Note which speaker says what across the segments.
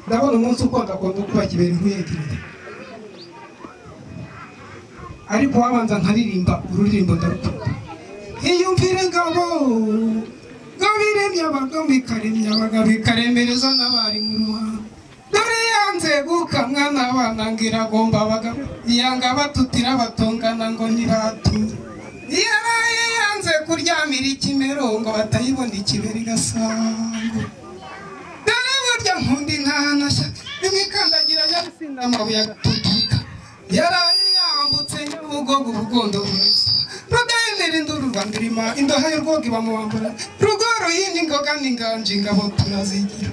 Speaker 1: ndabona umunsi ukunda kuba kibera inkuyegirire ariko wabanza nkaririmba ururirimbo ndarukunda iyumvire ngabo ngabiremye abagabo bikaremye abagabo bikaremereza n'abari mu ruhanga dore yanze gukamwa n'abana ngira agomba abagabo iyanga batutira batongana ngo ntiratura yaraye yanze kuryamira ikimero ngo batayibona ikibera igasango dore burya nkundi ntahanashya imikandagira nyabisinda amabuye agatuturika yaraye yambutse nyabugogo ubugondo rudahenera induru rwandirima indoha y'urwoga iba mu wambura rugoro yindi ngoga n'inganji ingabo turazigira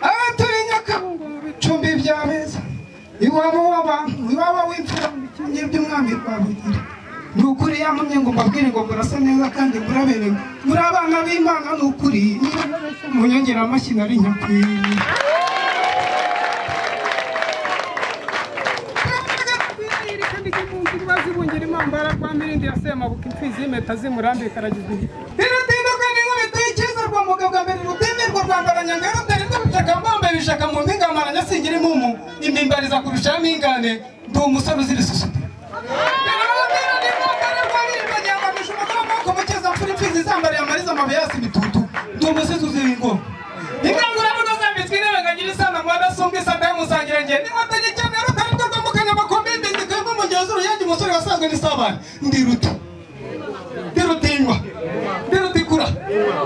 Speaker 1: abaturi Nyakabungo mu bicumbi bya beza iwabo w'abantu iwabo w'imfura mu bikingi by'umwami Rwabugira ni ukuri yamunye ngo mbabwire ngo murasa neza kandi muraberewe muri abana b'Imana ni ukuri munyongera amashyi nari nyakwiye bazibungera imambara kwa mirindi ya Semabuka imfizi y'imeta zimurambika aragizwe biratindukanye nk'ibito y'ikiza rwa mugabo bwa mbere rutemerwa rwambara nyangara rutari rw'ubutaka mbambaye ibishaka mu mpinga amaranya singira impumu impimbariza kurushaho impingane ndi umusore uzira isusupe imfizi zambariye amariza amabuye yasi ibitutu ndi umusizi uzira ingoma ingangurabuga zambitswe intebe ngagira isana mwadasumbwa isanda y'umusangira ngende niwategekene rutari rwamukanya amakombe y'indindika y'umugezi uruyange umusore wasanzwe n'isabane ndiruta ndirutinywa ndirutikura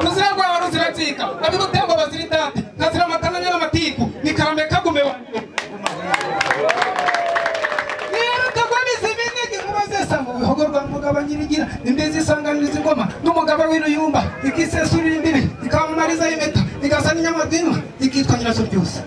Speaker 1: ruzira rwaba ruzira nzika abigutemba bazira idati nkazira amatananya n'amatiku nikarame kagume wanjye Hogo rwa mugabo nyirigira imbizi isanganiriza ingoma n'umugabo w'iruyumba ikisesurira imbibi ikamumariza impeta igasa n'inyamadini ikitwa nyirazo byose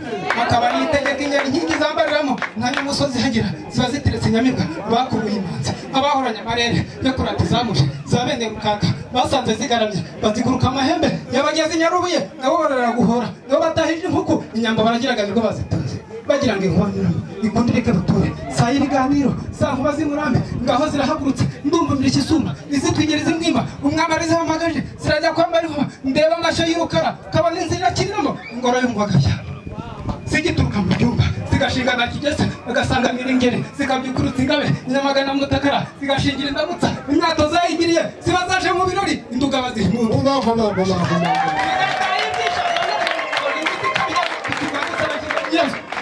Speaker 1: akaba yitegeka ingeri inkingi zambariramo nka nyumusozi hagira ziba ziteretse nyamibwa bakuruye imanzi abahoranye amarere yo kurata izamuje za bene rukaka basanze zigaramye baziguruka amahembe yabageze Nyarubuye nabo barara guhora nabo batahije impuku inyamba baragiraga nibwo bazituze bagira ngo inkonyo ikundirike ruture saa y'ibiganiro saa nkuba z'umurambi ngaho zirahagurutse ndumva mbiri isuma izitwigereza imwima umwami arizihamagaje zirajya kwambara inkuba ndeba amasho y'urukara kabona inzira kiriramo ingoro y'umwagashya zigituruka mu byumba zigashingana kigese bagasanganira ingeri zikabyukurutsa ingabe Nyamagana mu Mutakara zigashingira indamutsa imyato zayigiriye ziba zaje mu birori induga bazihimura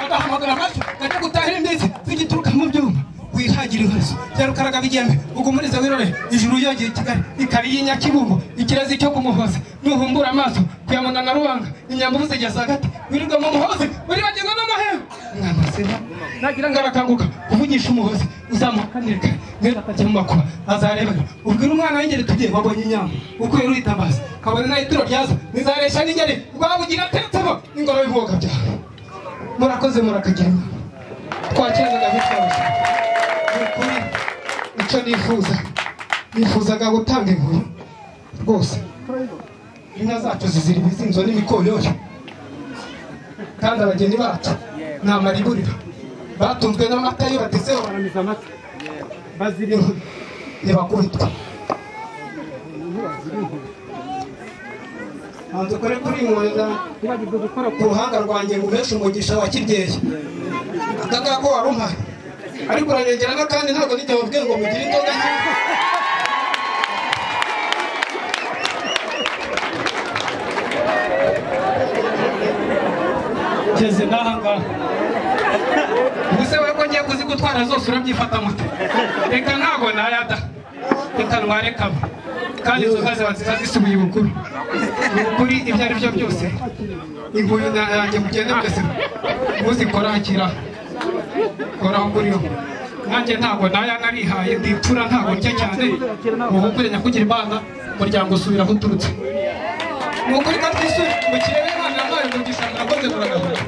Speaker 1: agahamagara amashyo gajya gutahira imbizi zigituruka mu byuma wihagira inkazo byarukaraga bigembe ugumuriza wirore ijuru yogeye Kigali ikari y'inyakibungo ikirezi cyo kumuhoza nuhumbura amaso kuyamuna na Rubanga inyambo zigeze hagati wirirwa mu muhozi buri bagirwa n'amahembe mwana seba nagira ngo arakanguka kuvugisha umuhozi uzamuhakanire kare neza atajya mu makuba azarebera ubwira umwana w'ingeri tugiye wabonye inyambo uko yeruyitambaza kabone na ituro ryaza nizaresha n'ingeri Rwabugira ateretsemo ingoro y'ubwoga byawe murakoze murakagenda twakezaga bitwaje ukuri icyo nifuzaga gutanga inkuru rwose inka zacu zizira ibizinzo n'imikoyoyo kandi abageni bacu ni amariburiro batunzwe n'amata iyo batezeho baramiza amata bazira inkuru ntibakubitwa hanze kore kuri inkoreza ntibagirwe gukora ku ruhanga rwanjye ngo uheshe umugisha wa kibyeyi akaga ko wari umpaye ariko uranyegerana kandi ntabwo nijya wabwiye ngo mugire inzoga ngeze n'ahangaha ubuse we ko ngiye kuzigutwara zose urabyifata mute reka ntabwo nayada reka ntware kamwe kandi inzoga ziba nziza zisubiye ubukuru ukuri ibyo ari byo byose inguyu yanjye mugende mwese muzikorahakira koraho nguriho nanjye ntabwo naya narihaye ndipfura ntabwo njya cyane ubukure nyakugira Imana umuryango usubira aho uturutse ni ukuri ko twisubira mu kirere Imana yampaye umugisha murakoze muragahuka